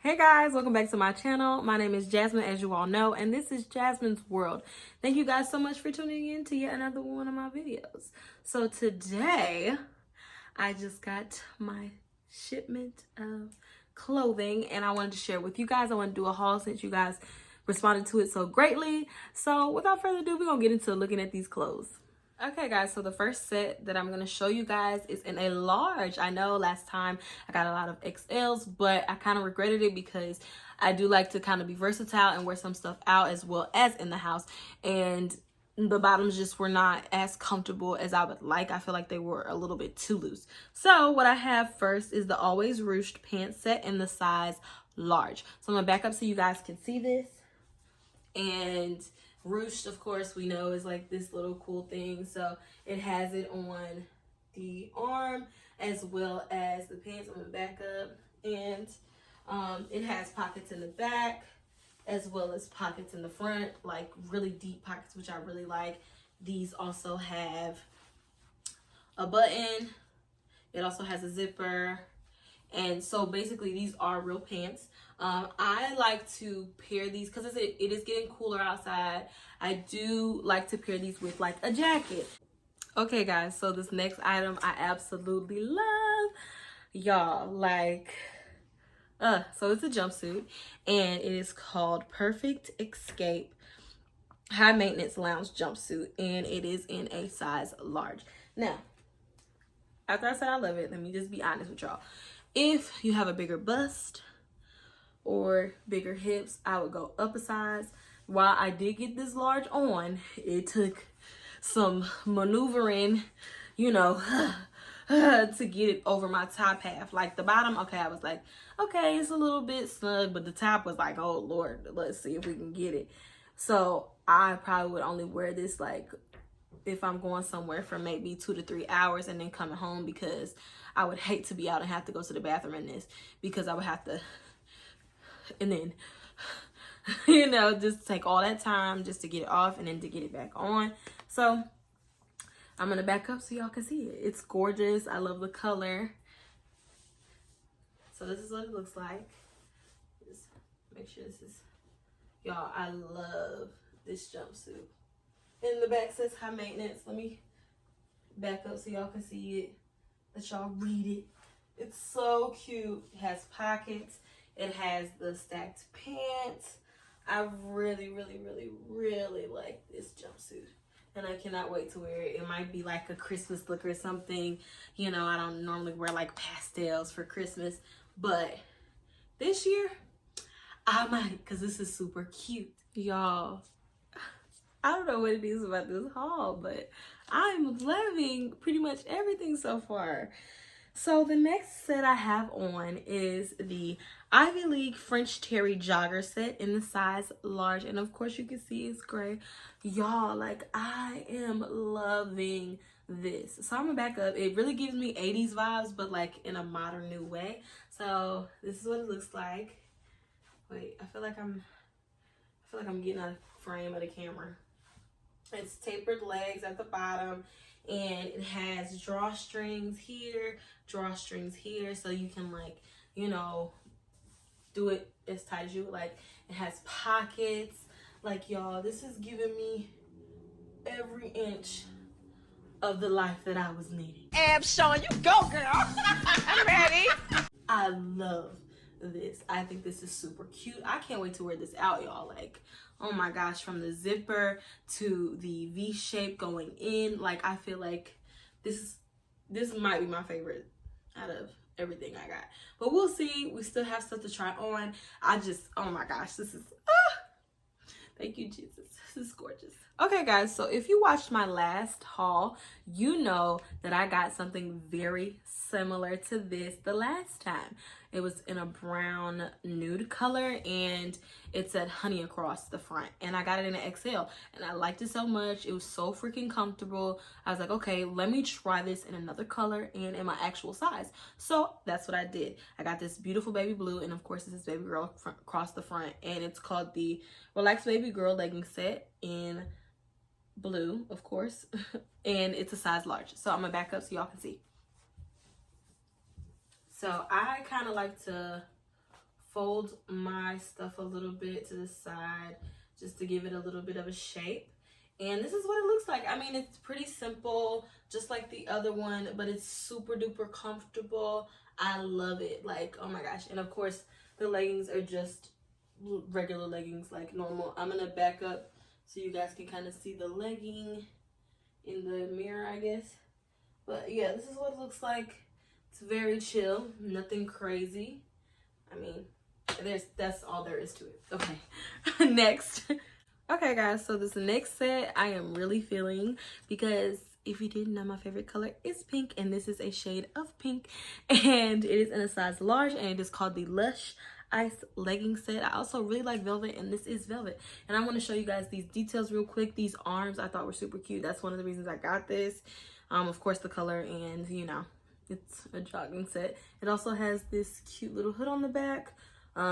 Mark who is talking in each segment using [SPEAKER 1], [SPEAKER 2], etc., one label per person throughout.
[SPEAKER 1] Hey guys, welcome back to my channel. My name is Jasmine, as you all know, and this is Jasmine's World. Thank you guys so much for tuning in to yet another one of my videos. So today, I just got my shipment of clothing and I wanted to share with you guys. I want to do a haul since you guys responded to it so greatly. So without further ado, we're going to get into looking at these clothes. Okay guys, so the first set that I'm going to show you guys is in a large. I know last time I got a lot of XLs, but I kind of regretted it because I do like to kind of be versatile and wear some stuff out as well as in the house. And the bottoms just were not as comfortable as I would like. I feel like they were a little bit too loose. So what I have first is the Always Ruched pants set in the size large. So I'm going to back up so you guys can see this. And ruched, of course, we know is like this little cool thing. So it has it on the arm as well as the pants. I'm gonna back up, and it has pockets in the back as well as pockets in the front, like really deep pockets, which I really like. These also have a button. It also has a zipper. And so basically these are real pants. I like to pair these because it is getting cooler outside. I do like to pair these with like a jacket. Okay guys, so this next item I absolutely love. Y'all, like, so it's a jumpsuit and it is called Perfect Escape High Maintenance Lounge Jumpsuit, and it is in a size large. Now, after I said I love it, let me just be honest with y'all. If you have a bigger bust or bigger hips, I would go up a size. While I did get this large on, it took some maneuvering, you know, to get it over my top half. Like the bottom, okay, I was like, okay, it's a little bit snug, but the top was like, oh Lord, let's see if we can get it. So I probably would only wear this like if I'm going somewhere for maybe 2 to 3 hours and then coming home, because I would hate to be out and have to go to the bathroom in this, because I would have to, and then, you know, just take all that time just to get it off and then to get it back on. So I'm going to back up so y'all can see it. It's gorgeous. I love the color. So this is what it looks like. Just make sure this is, y'all, I love this jumpsuit. In the back says high maintenance. Let me back up so y'all can see it. Let y'all read it. It's so cute. It has pockets. It has the stacked pants. I really, really, really, really like this jumpsuit. And I cannot wait to wear it. It might be like a Christmas look or something. You know, I don't normally wear like pastels for Christmas. But this year, I might, because this is super cute. Y'all, I don't know what it is about this haul, but I'm loving pretty much everything so far. So the next set I have on is the Ivy League French Terry Jogger set in the size large. And of course you can see it's gray. Y'all, like, I am loving this. So I'm gonna back up. It really gives me 80s vibes, but like in a modern new way. So this is what it looks like. Wait, I feel like I'm getting out of frame of the camera. It's tapered legs at the bottom, and it has drawstrings here, drawstrings here, so you can, like, you know, do it as tight as you would like. It has pockets. Like, y'all, this is giving me every inch of the life that I was needing.
[SPEAKER 2] Abs showing, you go, girl. I'm ready.
[SPEAKER 1] I love this. I think this is super cute. I can't wait to wear this out, y'all. Like, oh my gosh, from the zipper to the V shape going in, like, I feel like this might be my favorite out of everything I got. But we'll see. We still have stuff to try on. Oh my gosh, this is thank you, Jesus. This is gorgeous. Okay guys, so if you watched my last haul, you know that I got something very similar to this the last time. It was in a brown nude color, and it said honey across the front, and I got it in an XL, and I liked it so much. It was so freaking comfortable. I was like, okay, let me try this in another color and in my actual size. So that's what I did. I got this beautiful baby blue, and of course this is baby girl across the front, and it's called the Relaxed Baby Girl Legging Set in blue, of course, and it's a size large. So I'm gonna back up so y'all can see. So I kind of like to fold my stuff a little bit to the side just to give it a little bit of a shape. And this is what it looks like. I mean, it's pretty simple, just like the other one, but it's super duper comfortable. I love it. Like, oh my gosh. And of course, the leggings are just regular leggings like normal. I'm gonna back up so you guys can kind of see the legging in the mirror, I guess. But yeah, this is what it looks like. It's very chill, nothing crazy. I mean, that's all there is to it. Okay. Next. Okay guys, so this next set I am really feeling, because if you didn't know, my favorite color is pink, and this is a shade of pink, and it is in a size large, and it is called the Lush Ice Legging set. I also really like velvet, and this is velvet. And I want to show you guys these details real quick. These arms I thought were super cute. That's one of the reasons I got this. Of course the color, and you know, it's a jogging set. It also has this cute little hood on the back,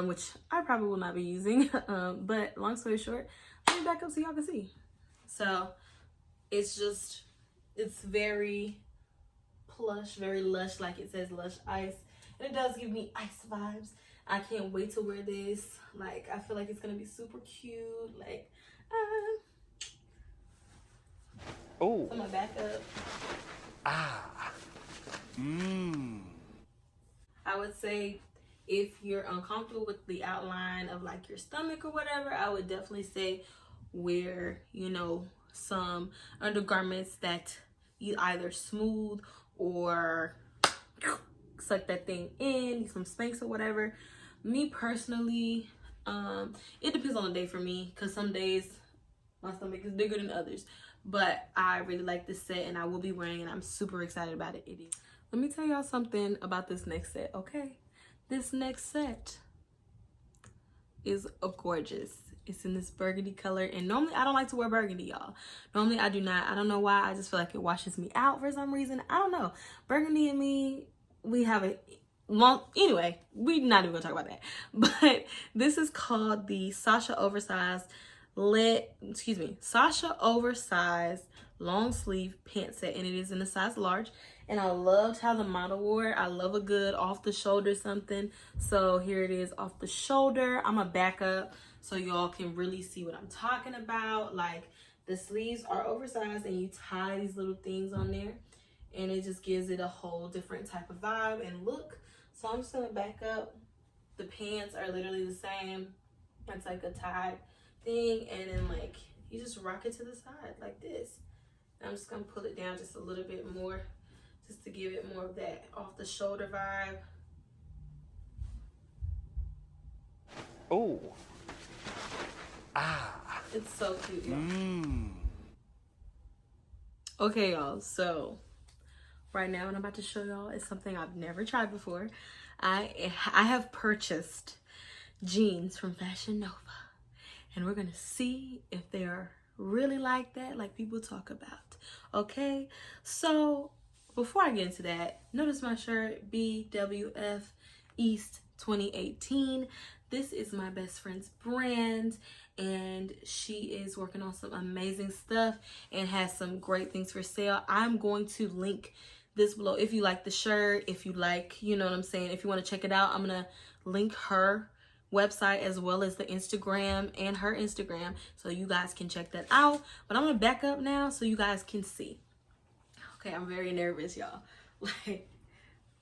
[SPEAKER 1] which I probably will not be using. But long story short, let me back up so y'all can see. So it's very plush, very lush, like it says Lush Ice. And it does give me ice vibes. I can't wait to wear this. Like, I feel like it's gonna be super cute. Like,
[SPEAKER 3] oh.
[SPEAKER 1] I'm gonna back up. I would say if you're uncomfortable with the outline of like your stomach or whatever, I would definitely say wear, you know, some undergarments that you either smooth or suck that thing in, some Spanx or whatever. Me personally, it depends on the day for me, because some days my stomach is bigger than others. But I really like this set, and I will be wearing it. I'm super excited about it. It is. Let me tell y'all something about this next set, okay? This next set is gorgeous. It's in this burgundy color, and normally I don't like to wear burgundy, y'all. Normally I do not. I don't know why. I just feel like it washes me out for some reason. I don't know. Burgundy and me, we have a long, anyway, we're not even gonna talk about that. But this is called the Sasha Oversized Sasha Oversized Long Sleeve Pant Set, and it is in a size large. And I loved how the model wore it. I love a good off the shoulder something. So here it is off the shoulder. I'm gonna back up so y'all can really see what I'm talking about. Like, the sleeves are oversized, and you tie these little things on there, and it just gives it a whole different type of vibe and look. So I'm just gonna back up. The pants are literally the same. It's like a tied thing, and then like you just rock it to the side like this. And I'm just gonna pull it down just a little bit more, just to give it more of that off the shoulder vibe.
[SPEAKER 3] Oh.
[SPEAKER 1] It's so cute, y'all. Okay, y'all, so right now what I'm about to show y'all is something I've never tried before. I have purchased jeans from FashionNova, and we're gonna see if they are really like that, like people talk about. Okay, so before I get into that, notice my shirt, BWF East 2018. This is my best friend's brand, and she is working on some amazing stuff and has some great things for sale. I'm going to link this below if you like the shirt, if you like, you know what I'm saying, if you want to check it out. I'm gonna link her website as well as the Instagram and her Instagram, so you guys can check that out. But I'm gonna back up now so you guys can see. Okay, I'm very nervous, y'all. Like,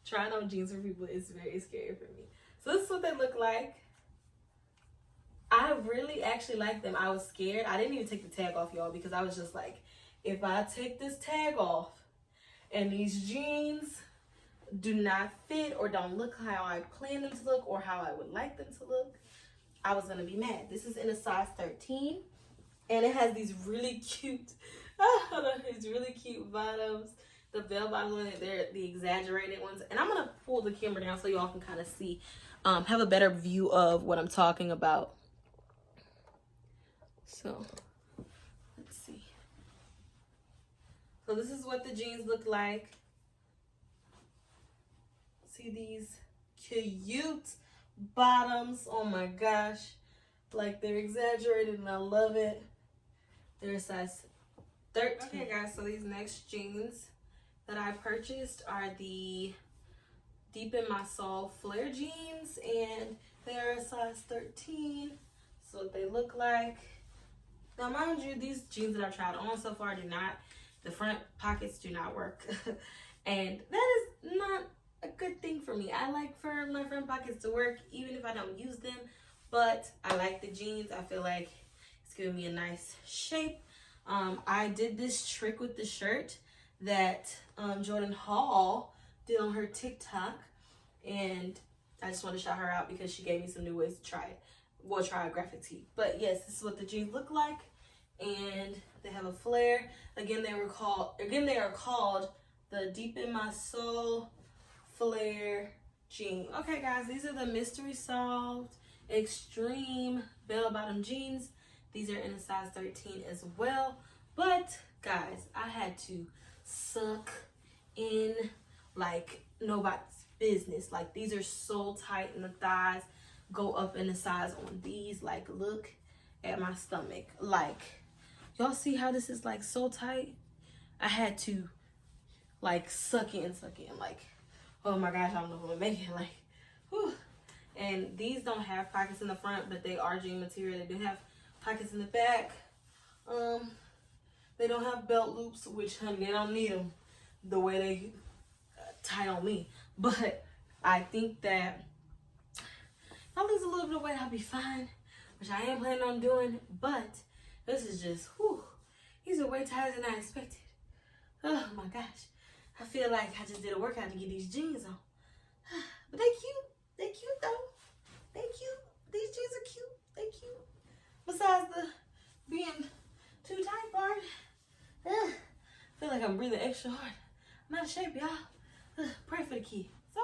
[SPEAKER 1] trying on jeans for people is very scary for me. So this is what they look like. I really actually like them. I was scared. I didn't even take the tag off, y'all, because I was just like, if I take this tag off and these jeans do not fit or don't look how I plan them to look or how I would like them to look, I was gonna be mad. This is in a size 13, and it has these really cute, these really cute bottoms. The bell bottoms on it, they're the exaggerated ones. And I'm gonna pull the camera down so y'all can kind of see, have a better view of what I'm talking about. So let's see. So this is what the jeans look like. See these cute bottoms? Oh my gosh, like they're exaggerated and I love it. They're a size 13. Okay guys, so these next jeans that I purchased are the Deep in My Soul flare jeans, and They're a size 13. So what they look like. Now, mind you, these jeans that I've tried on so far do not, the front pockets do not work. And that is not a good thing for me. I like for my front pockets to work even if I don't use them. But I like the jeans. I feel like it's giving me a nice shape. I did this trick with the shirt that Jordan Hall did on her TikTok. And I just want to shout her out because she gave me some new ways to try it. We'll try a graphic tee. But yes, this is what the jeans look like. And they have a flare. Again, they are called the Deep in My Soul Flare jean. Okay, guys, these are the Mystery Solved Extreme Bell Bottom jeans. These are in a size 13 as well. But guys, I had to suck in like nobody's business. Like, these are so tight in the thighs. Go up in the size on these. Like, look at my stomach. Like, y'all see how this is like so tight? I had to like suck in. Like, oh my gosh, I don't know if I'm gonna make it. Like, whew. And these don't have pockets in the front, but they are jean material. They do have pockets in the back. They don't have belt loops, which, honey, they don't need them the way they tie on me. But I think that if I lose a little bit of weight, I'll be fine, which I am planning on doing. But this is just, whew, these are way tighter than I expected. Oh my gosh. I feel like I just did a workout to get these jeans on. But they cute. They cute though. They cute. These jeans are cute. They cute. Besides the being too tight part. I feel like I'm breathing extra hard. I'm out of shape, y'all. Pray for the key. So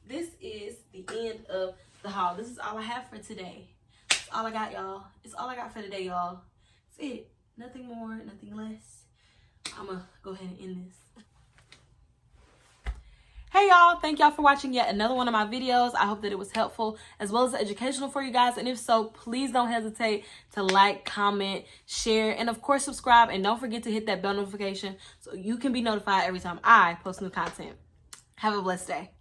[SPEAKER 1] this is the end of the haul. This is all I have for today. It's all I got, y'all. It's all I got for today, y'all. That's it. Nothing more, nothing less. I'm gonna go ahead and end this. Hey y'all, thank y'all for watching yet another one of my videos. I hope that it was helpful as well as educational for you guys. And if so, please don't hesitate to like, comment, share, and of course subscribe. And don't forget to hit that bell notification so you can be notified every time I post new content. Have a blessed day.